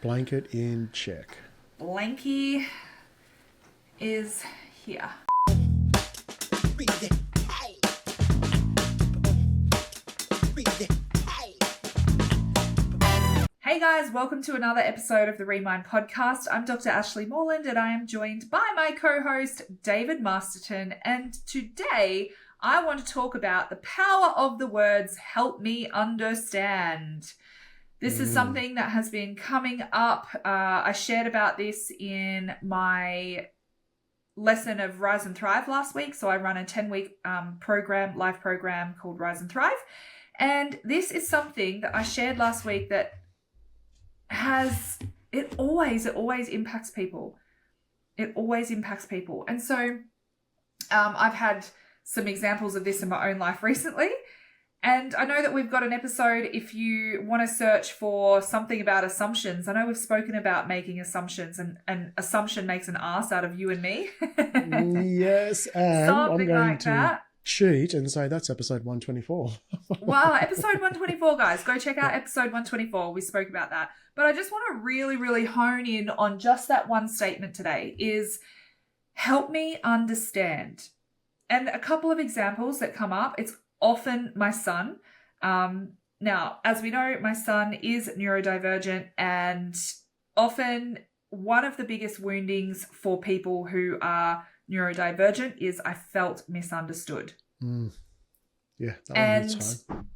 Blanket in check. Blanky is here. Hey guys, welcome to another episode of the Remind podcast. I'm Dr. Ashleigh Moreland and I am joined by my co-host David Masterton, and today I want to talk about the power of the words help me understand. This is something that has been coming up. I shared about this in my lesson of Rise and Thrive last week. So I run a 10-week live program called Rise and Thrive. And this is something that I shared last week that it always impacts people. It always impacts people. And so I've had some examples of this in my own life recently. And I know that we've got an episode if you want to search for something about assumptions. I know we've spoken about making assumptions, and assumption makes an ass out of you and me. Yes, and Something I'm going like to that. cheat and say that's episode 124. Wow, episode 124, guys. Go check out episode 124. We spoke about that. But I just want to really, really hone in on just that one statement today is help me understand. And a couple of examples that come up, it's often my son. Now, as we know, my son is neurodivergent, and often one of the biggest woundings for people who are neurodivergent is I felt misunderstood. Yeah, that one hits home.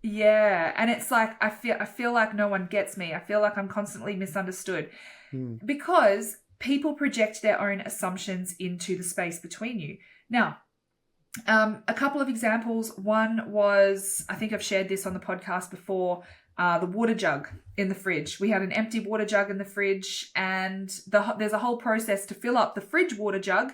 Yeah, and it's like I feel like no one gets me. I feel like I'm constantly misunderstood because people project their own assumptions into the space between you. Now, a couple of examples. One was, I think I've shared this on the podcast before, the water jug in the fridge. We had an empty water jug in the fridge, and there's a whole process to fill up the fridge water jug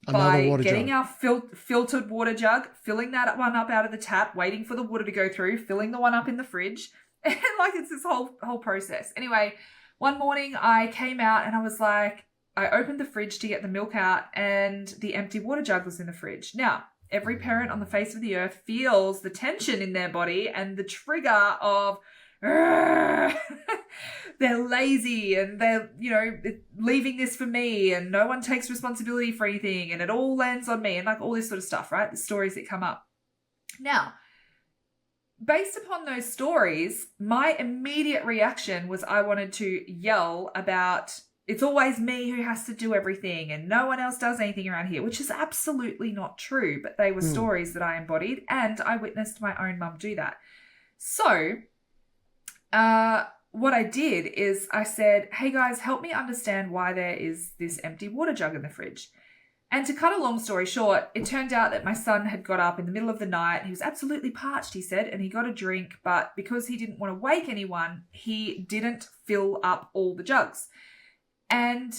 by getting our filtered water jug, filling that one up out of the tap, waiting for the water to go through, filling the one up in the fridge. And like it's this whole process. Anyway, one morning I came out and I was like, I opened the fridge to get the milk out and the empty water jug was in the fridge. Now, every parent on the face of the earth feels the tension in their body and the trigger of they're lazy and they're, leaving this for me and no one takes responsibility for anything and it all lands on me and like all this sort of stuff, right? The stories that come up. Now, based upon those stories, my immediate reaction was I wanted to yell about it's always me who has to do everything and no one else does anything around here, which is absolutely not true. But they were stories that I embodied and I witnessed my own mum do that. So what I did is I said, hey guys, help me understand why there is this empty water jug in the fridge. And to cut a long story short, it turned out that my son had got up in the middle of the night. He was absolutely parched, he said, and he got a drink. But because he didn't want to wake anyone, he didn't fill up all the jugs. And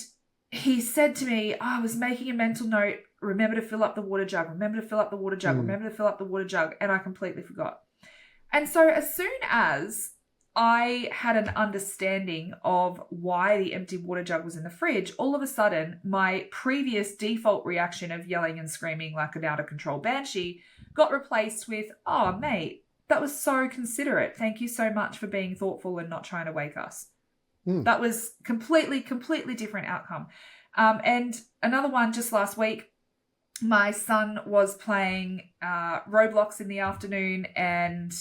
he said to me, I was making a mental note, remember to fill up the water jug, remember to fill up the water jug, remember to fill up the water jug. And I completely forgot. And so as soon as I had an understanding of why the empty water jug was in the fridge, all of a sudden, my previous default reaction of yelling and screaming like an out of control banshee got replaced with, oh, mate, that was so considerate. Thank you so much for being thoughtful and not trying to wake us. That was completely different outcome. And another one just last week, my son was playing Roblox in the afternoon and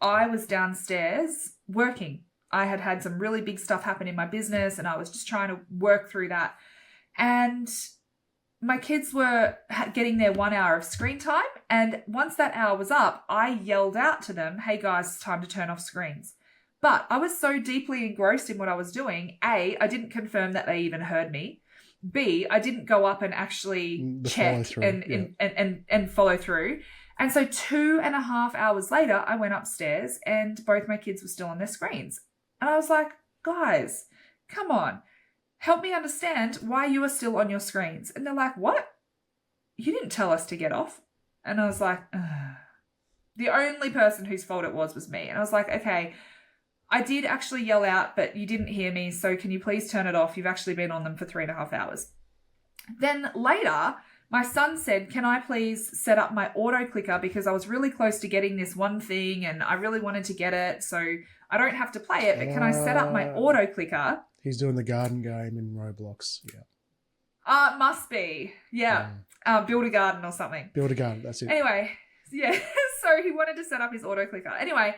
I was downstairs working. I had some really big stuff happen in my business and I was just trying to work through that. And my kids were getting their 1 hour of screen time. And once that hour was up, I yelled out to them, hey guys, it's time to turn off screens. But I was so deeply engrossed in what I was doing. A, I didn't confirm that they even heard me. B, I didn't go up and actually check and follow through. And so 2.5 hours later, I went upstairs and both my kids were still on their screens. And I was like, guys, come on, help me understand why you are still on your screens. And they're like, what? You didn't tell us to get off. And I was like, ugh. The only person whose fault it was me. And I was like, okay, I did actually yell out, but you didn't hear me. So can you please turn it off? You've actually been on them for 3.5 hours. Then later, My son said, can I please set up my auto clicker because I was really close to getting this one thing and I really wanted to get it so I don't have to play it, but can I set up my auto clicker? He's doing the garden game in Roblox. Yeah. Must be. Yeah. Build a garden or something. Build a garden. That's it. Anyway, yeah. So he wanted to set up his auto clicker. Anyway,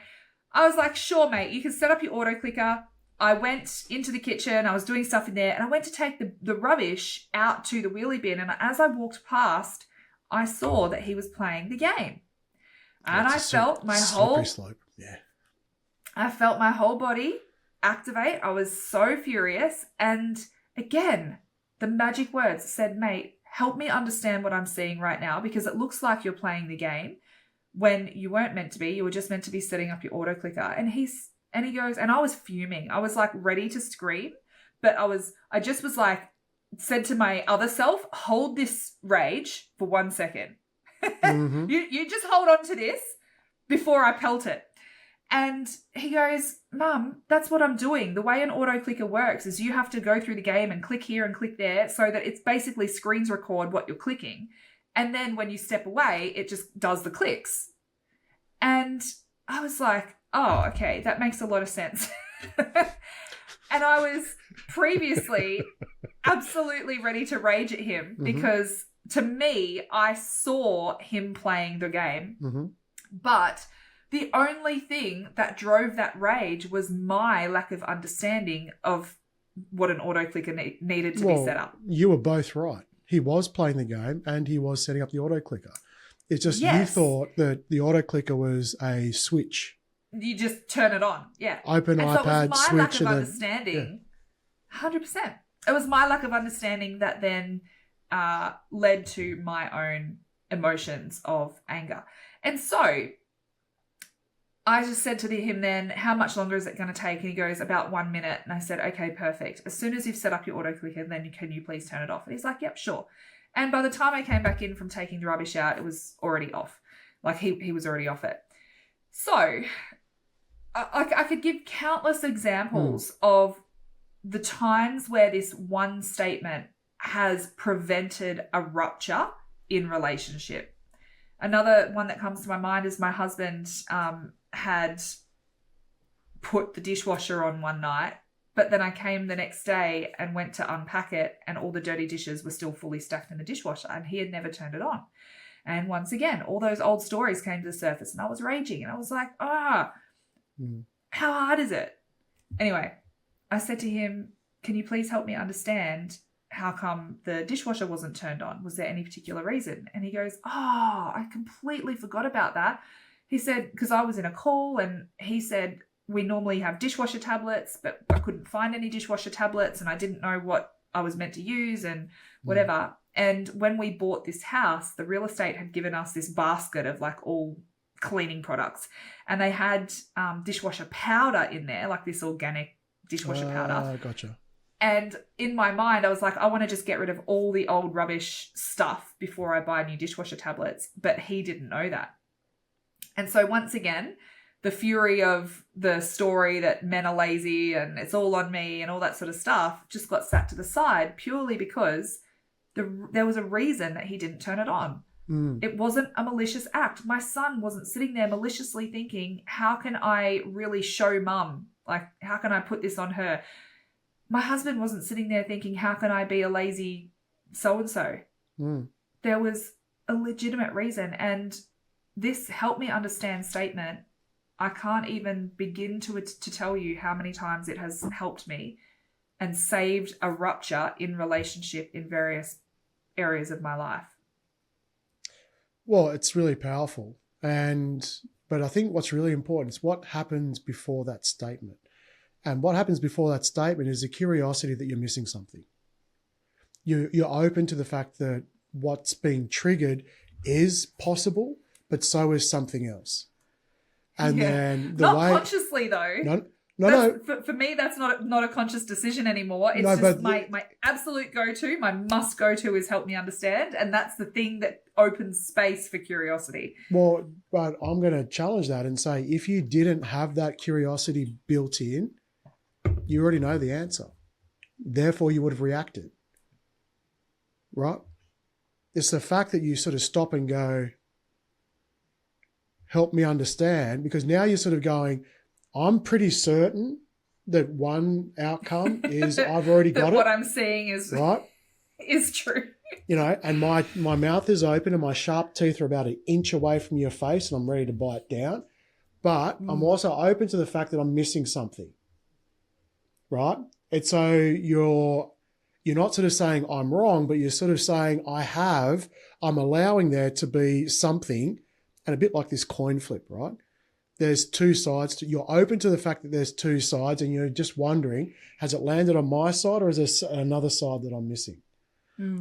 I was like, sure, mate, you can set up your auto clicker. I went into the kitchen. I was doing stuff in there and I went to take the rubbish out to the wheelie bin. And as I walked past, I saw that he was playing the game. And I felt my whole slope. Yeah. I felt my whole body activate. I was so furious. And again, the magic words said, mate, help me understand what I'm seeing right now because it looks like you're playing the game when you weren't meant to be. You were just meant to be setting up your auto clicker. And he goes, and I was fuming. I was like ready to scream, but I just was like, said to my other self, hold this rage for 1 second. Mm-hmm. You just hold on to this before I pelt it. And he goes, Mum, that's what I'm doing. The way an auto clicker works is you have to go through the game and click here and click there so that it's basically screens record what you're clicking. And then when you step away, it just does the clicks. And I was like, oh, okay, that makes a lot of sense. And I was previously absolutely ready to rage at him because to me, I saw him playing the game. Mm-hmm. But the only thing that drove that rage was my lack of understanding of what an auto clicker needed to be set up. You were both right. He was playing the game and he was setting up the auto clicker. It's just you thought that the auto clicker was a switch. You just turn it on. Yeah. Open and iPad, so it was my lack switch. Of understanding. Yeah. 100%. It was my lack of understanding that then led to my own emotions of anger. And so I just said to him then, how much longer is it going to take? And he goes, about 1 minute. And I said, okay, perfect. As soon as you've set up your auto clicker, then can you please turn it off? And he's like, yep, sure. And by the time I came back in from taking the rubbish out, it was already off. Like he was already off it. So I could give countless examples of the times where this one statement has prevented a rupture in relationship. Another one that comes to my mind is my husband had put the dishwasher on one night, but then I came the next day and went to unpack it and all the dirty dishes were still fully stacked in the dishwasher and he had never turned it on. And once again, all those old stories came to the surface and I was raging and I was like, how hard is it? Anyway, I said to him, can you please help me understand how come the dishwasher wasn't turned on? Was there any particular reason? And he goes, I completely forgot about that. He said, because I was in a call and he said, we normally have dishwasher tablets, but I couldn't find any dishwasher tablets and I didn't know what I was meant to use and whatever. And when we bought this house, the real estate had given us this basket of like all cleaning products and they had dishwasher powder in there, like this organic dishwasher powder. Gotcha. And in my mind, I was like, I want to just get rid of all the old rubbish stuff before I buy new dishwasher tablets. But he didn't know that. And so once again, the fury of the story that men are lazy and it's all on me and all that sort of stuff just got sat to the side purely because there was a reason that he didn't turn it on. It wasn't a malicious act. My son wasn't sitting there maliciously thinking, how can I really show mum? Like, how can I put this on her? My husband wasn't sitting there thinking, how can I be a lazy so-and-so? There was a legitimate reason. And this help me understand statement, I can't even begin to tell you how many times it has helped me and saved a rupture in relationship in various areas of my life. Well, it's really powerful. But I think what's really important is what happens before that statement. And what happens before that statement is a curiosity that you're missing something. You're open to the fact that what's being triggered is possible, but so is something else. And then consciously though. No. For me, that's not a conscious decision anymore. It's just my absolute go-to, my must go-to is help me understand. And that's the thing that opens space for curiosity. Well, but I'm going to challenge that and say, if you didn't have that curiosity built in, you already know the answer. Therefore, you would have reacted. Right? It's the fact that you sort of stop and go, help me understand, because now you're sort of going, I'm pretty certain that one outcome is I've already got that it. What I'm seeing is right. Is true. And my mouth is open and my sharp teeth are about an inch away from your face and I'm ready to bite down. But I'm also open to the fact that I'm missing something. Right? And so you're not sort of saying I'm wrong, but you're sort of saying I'm allowing there to be something, and a bit like this coin flip, right? There's two sides. You're open to the fact that there's two sides and you're just wondering, has it landed on my side or is there another side that I'm missing?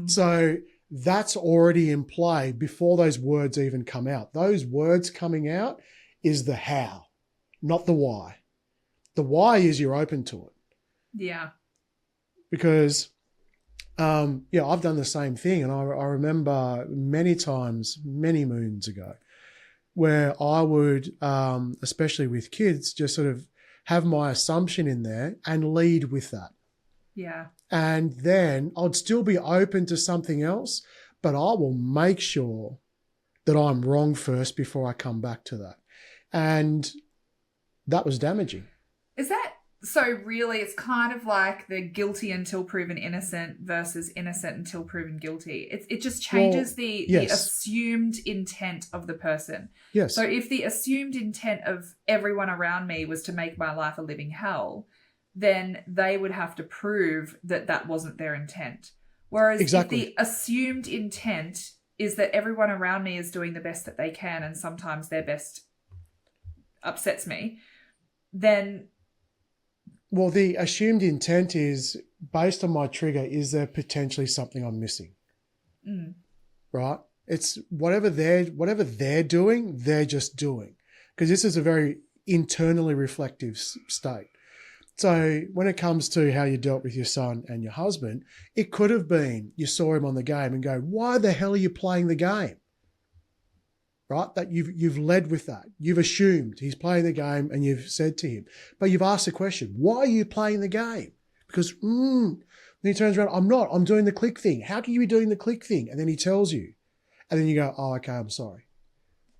So that's already in play before those words even come out. Those words coming out is the how, not the why. The why is you're open to it. Yeah. Because, I've done the same thing. And I remember many times, many moons ago, where I would, especially with kids, just sort of have my assumption in there and lead with that. Yeah. And then I'd still be open to something else, but I will make sure that I'm wrong first before I come back to that. And that was damaging. Is that so? Really, it's kind of like the guilty until proven innocent versus innocent until proven guilty. It just changes the assumed intent of the person. Yes. So if the assumed intent of everyone around me was to make my life a living hell, then they would have to prove that that wasn't their intent. Whereas if the assumed intent is that everyone around me is doing the best that they can and sometimes their best upsets me, then... Well, the assumed intent is, based on my trigger, is there potentially something I'm missing? Right? It's whatever they're doing, they're just doing. Because this is a very internally reflective state. So when it comes to how you dealt with your son and your husband, it could have been you saw him on the game and go, why the hell are you playing the game? Right? That you've led with that. You've assumed he's playing the game and you've said to him, but you've asked the question, why are you playing the game? Because then he turns around, I'm not, I'm doing the click thing. How can you be doing the click thing? And then he tells you, and then you go, oh, okay, I'm sorry.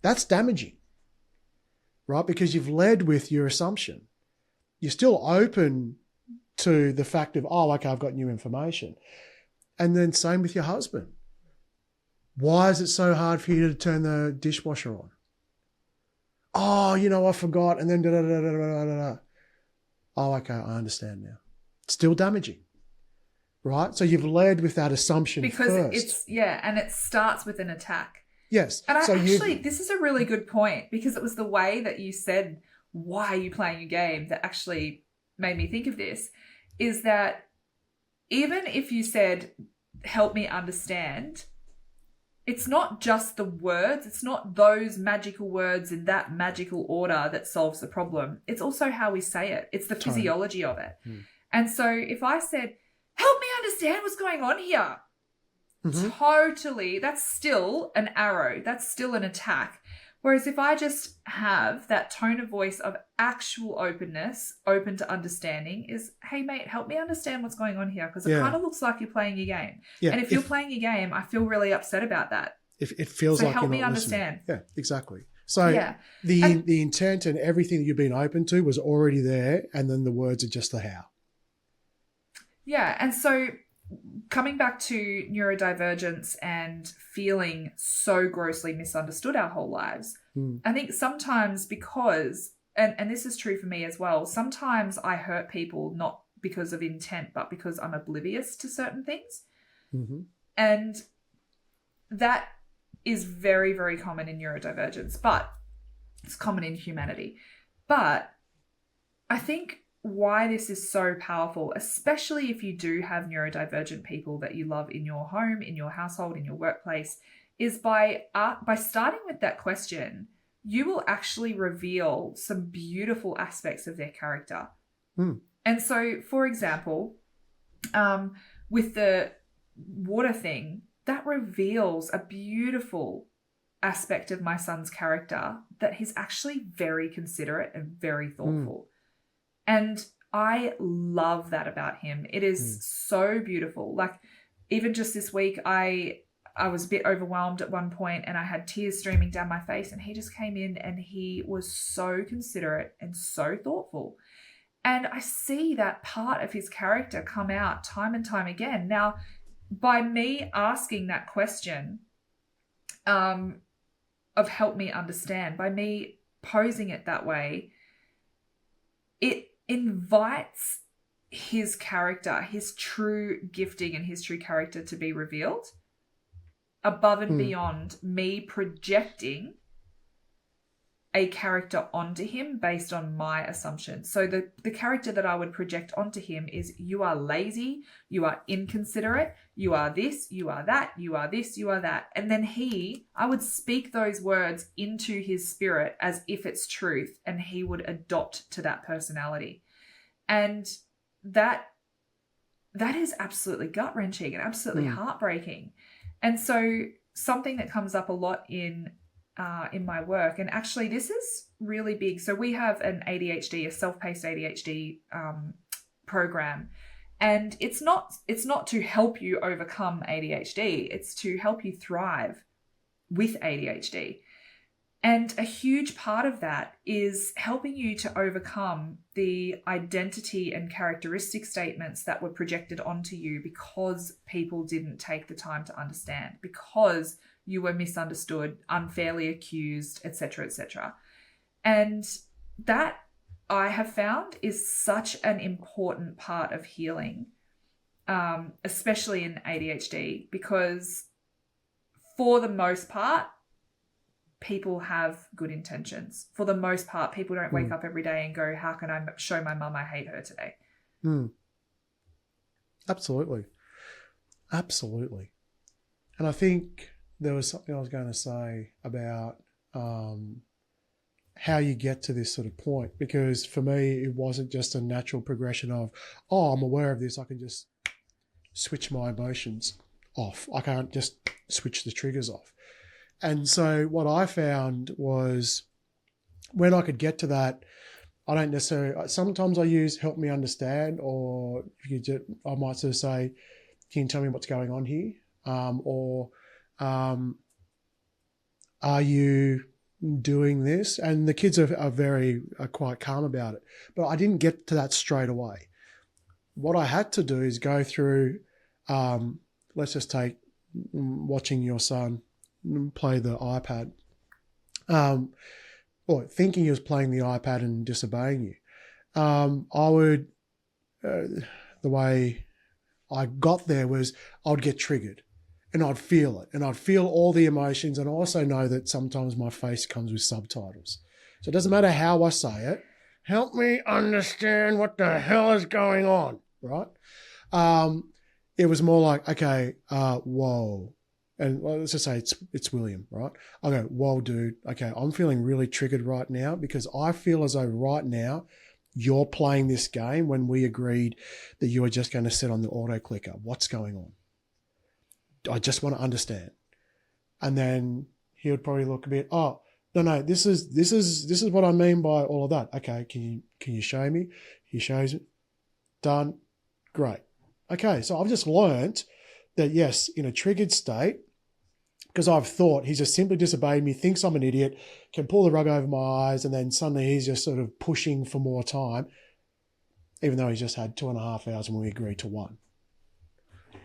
That's damaging, right? Because you've led with your assumption. You're still open to the fact of, oh, okay, I've got new information. And then same with your husband. Why is it so hard for you to turn the dishwasher on? Oh, I forgot. And then da-da-da-da-da-da-da. Oh, okay, I understand now. It's still damaging, right? So you've led with that assumption because first. and it starts with an attack. Yes. And this is a really good point, because it was the way that you said, why are you playing a game, that actually made me think of this, is that even if you said, help me understand, it's not just the words, it's not those magical words in that magical order that solves the problem. It's also how we say it. It's the physiology of it. And so if I said, help me understand what's going on here, totally, that's still an arrow. That's still an attack. Whereas if I just have that tone of voice of actual openness, open to understanding, is, hey, mate, help me understand what's going on here, because it kind of looks like you're playing a game. Yeah, and if you're playing a game, I feel really upset about that. If it feels like help you're me not understand. listening. Yeah, exactly. So the intent and everything that you've been open to was already there, and then the words are just the how. Yeah, and so coming back to neurodivergence and feeling so grossly misunderstood our whole lives, I think sometimes because, and this is true for me as well, sometimes I hurt people not because of intent, but because I'm oblivious to certain things. And that is very, very common in neurodivergence, but it's common in humanity. But I think why this is so powerful, especially if you do have neurodivergent people that you love in your home, in your household, in your workplace, is by starting with that question, you will actually reveal some beautiful aspects of their character. And so, for example, with the water thing, that reveals a beautiful aspect of my son's character, that he's actually very considerate and very thoughtful. And I love that about him. It is so beautiful. Like, even just this week, I I was a bit overwhelmed at one point and I had tears streaming down my face, and he just came in and he was so considerate and so thoughtful. And I see that part of his character come out time and time again. Now, by me asking that question of help me understand, by me posing it that way, it invites his character, his true gifting and his true character to be revealed above and beyond me projecting a character onto him based on my assumptions. So the character that I would project onto him is, you are lazy, you are inconsiderate, you are this, you are that, you are this, you are that. And then I would speak those words into his spirit as if it's truth, and he would adopt to that personality. And that is absolutely gut-wrenching and absolutely heartbreaking. And so something that comes up a lot in my work, and actually this is really big. So we have an ADHD, a self-paced ADHD program, and it's not to help you overcome ADHD. It's to help you thrive with ADHD. And a huge part of that is helping you to overcome the identity and characteristic statements that were projected onto you because people didn't take the time to understand, because you were misunderstood, unfairly accused, etc., etc. And that, I have found, is such an important part of healing, especially in ADHD, because for the most part, people have good intentions. For the most part, people don't wake up every day and go, how can I show my mum I hate her today? Absolutely. Absolutely. And I think there was something I was going to say about how you get to this sort of point, because for me, it wasn't just a natural progression of, oh, I'm aware of this, I can just switch my emotions off. I can't just switch the triggers off. And so what I found was, when I could get to that, I don't necessarily, sometimes I use help me understand, or I might sort of say, can you tell me what's going on here? Are you doing this? And the kids are quite calm about it. But I didn't get to that straight away. What I had to do is go through, let's just take watching your son play the iPad, or thinking he was playing the iPad and disobeying you. I would, the way I got there was, I'd get triggered and I'd feel it, and I'd feel all the emotions. And I also know that sometimes my face comes with subtitles. So it doesn't matter how I say it. Help me understand what the hell is going on, right? It was more like, okay, whoa. And let's just say it's William, right? I go, whoa, dude. Okay, I'm feeling really triggered right now, because I feel as though right now you're playing this game when we agreed that you were just going to sit on the auto clicker. What's going on? I just want to understand. And then he would probably look a bit, oh, no, this is what I mean by all of that. Okay, can you show me? He shows it. Done. Great. Okay, so I've just learned that, yes, in a triggered state, because I've thought he's just simply disobeyed me, thinks I'm an idiot, can pull the rug over my eyes, and then suddenly he's just sort of pushing for more time, even though he's just had 2.5 hours when we agreed to 1.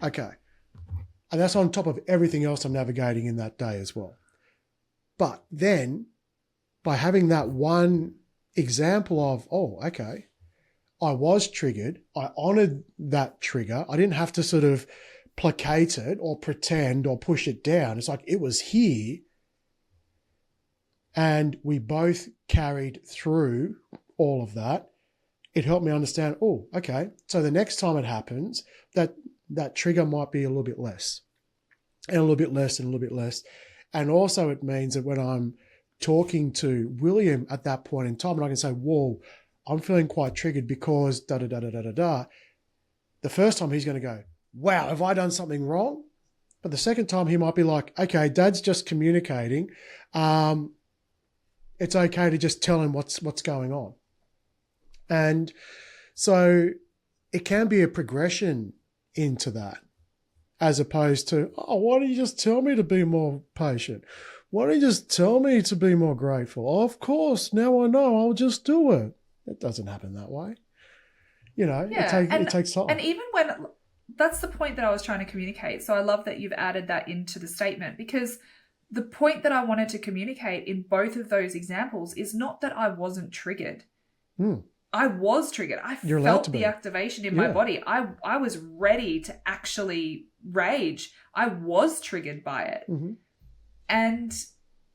Okay. And that's on top of everything else I'm navigating in that day as well. But then, by having that one example of, oh, okay, I was triggered, I honored that trigger, I didn't have to sort of placate it or pretend or push it down. It's like, it was here, and we both carried through all of that. It helped me understand, oh, okay, so the next time it happens, that trigger might be a little bit less, and a little bit less, and a little bit less. And also it means that when I'm talking to William at that point in time, and I can say, whoa, I'm feeling quite triggered because da-da-da-da-da-da-da, the first time he's going to go, wow, have I done something wrong? But the second time he might be like, okay, Dad's just communicating. It's okay to just tell him what's going on. And so it can be a progression into that. as opposed to, oh, why don't you just tell me to be more patient? Why don't you just tell me to be more grateful? Oh, of course, now I know, I'll just do it. It doesn't happen that way. It takes time. And even when, that's the point that I was trying to communicate. So I love that you've added that into the statement, because the point that I wanted to communicate in both of those examples is not that I wasn't triggered. I was triggered. I felt the activation in my body. I was ready to actually rage. I was triggered by it. Mm-hmm. And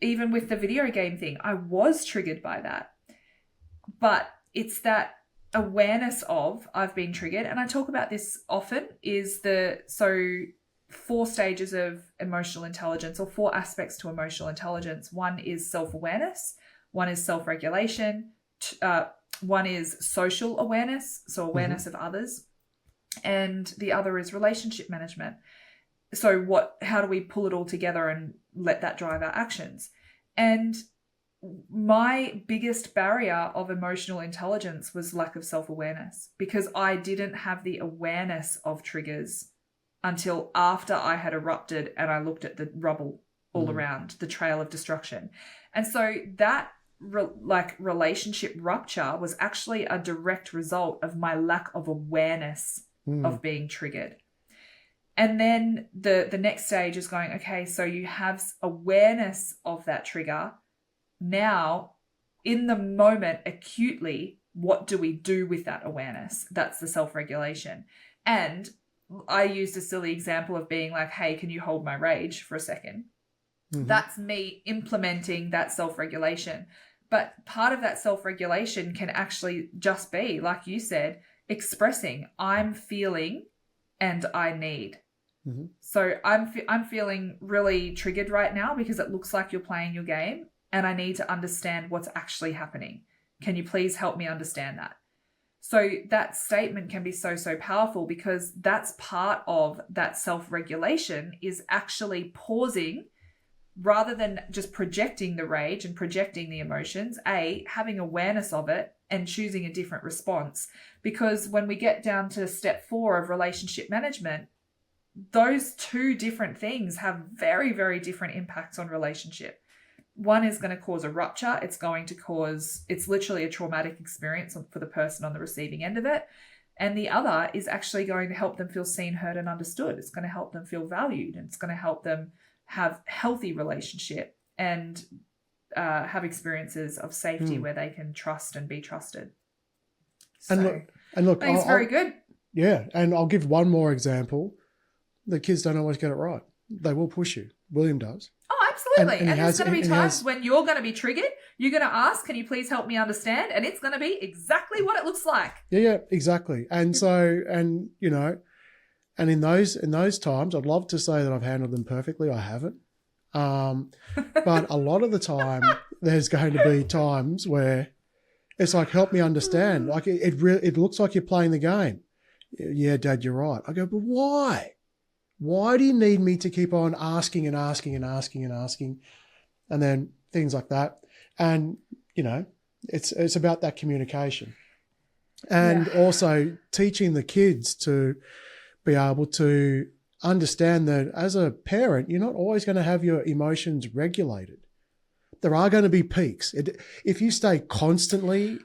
even with the video game thing, I was triggered by that. But it's that awareness of I've been triggered. And I talk about this often, is 4 stages of emotional intelligence, or 4 aspects to emotional intelligence. 1 is self-awareness. 1 is self-regulation. 1 is social awareness, so awareness of others. And the other is relationship management. So how do we pull it all together and let that drive our actions? And my biggest barrier of emotional intelligence was lack of self-awareness, because I didn't have the awareness of triggers until after I had erupted and I looked at the rubble all around, the trail of destruction. And so that relationship rupture was actually a direct result of my lack of awareness of being triggered. And then the next stage is going, okay, so you have awareness of that trigger. Now, in the moment, acutely, what do we do with that awareness? That's the self-regulation. And I used a silly example of being like, hey, can you hold my rage for a second? Mm-hmm. That's me implementing that self-regulation. But part of that self-regulation can actually just be, like you said, expressing I'm feeling and I need. Mm-hmm. So I'm feeling really triggered right now because it looks like you're playing your game and I need to understand what's actually happening. Can you please help me understand that? So that statement can be so powerful, because that's part of that self-regulation, is actually pausing rather than just projecting the rage and projecting the emotions, having awareness of it and choosing a different response. Because when we get down to step 4 of relationship management, those 2 different things have very, very different impacts on relationship. One is going to cause a rupture. It's literally a traumatic experience for the person on the receiving end of it. And the other is actually going to help them feel seen, heard, and understood. It's going to help them feel valued, and it's going to help them have healthy relationship and have experiences of safety where they can trust and be trusted. So, and look, I think it's very good. Yeah, and I'll give one more example. The kids don't always get it right. They will push you. William does. Oh, absolutely. And there's going to be times when you're going to be triggered. You're going to ask, can you please help me understand? And it's going to be exactly what it looks like. Yeah, exactly. And so, and in those times, I'd love to say that I've handled them perfectly. I haven't. But a lot of the time, there's going to be times where it's like, help me understand. Like it looks like you're playing the game. Yeah, Dad, you're right. I go, but why? Why do you need me to keep on asking and asking and asking and asking? And then things like that. And, it's about that communication. And also teaching the kids to be able to understand that as a parent, you're not always going to have your emotions regulated. There are going to be peaks. If you stay constantly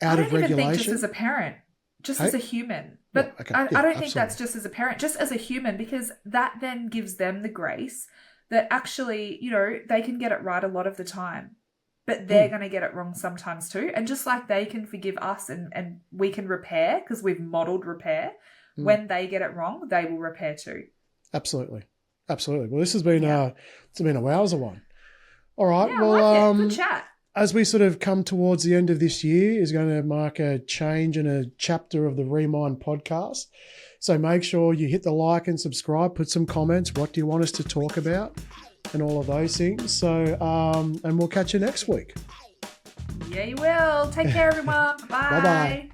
out of regulation. I don't even think just as a parent, just as a human. But I don't think that's just as a parent, just as a human, because that then gives them the grace that actually, they can get it right a lot of the time, but they're going to get it wrong sometimes too. And just like they can forgive us and we can repair because we've modeled repair, when they get it wrong, they will repair too. Absolutely. Well, this has been a wowzer one. All right. Yeah, well, good chat. As we sort of come towards the end of this year, is going to mark a change in a chapter of the Remind podcast. So make sure you hit the like and subscribe, put some comments. What do you want us to talk about? And all of those things. So, and we'll catch you next week. Yeah, you will. Take care, everyone. Bye. Bye-bye.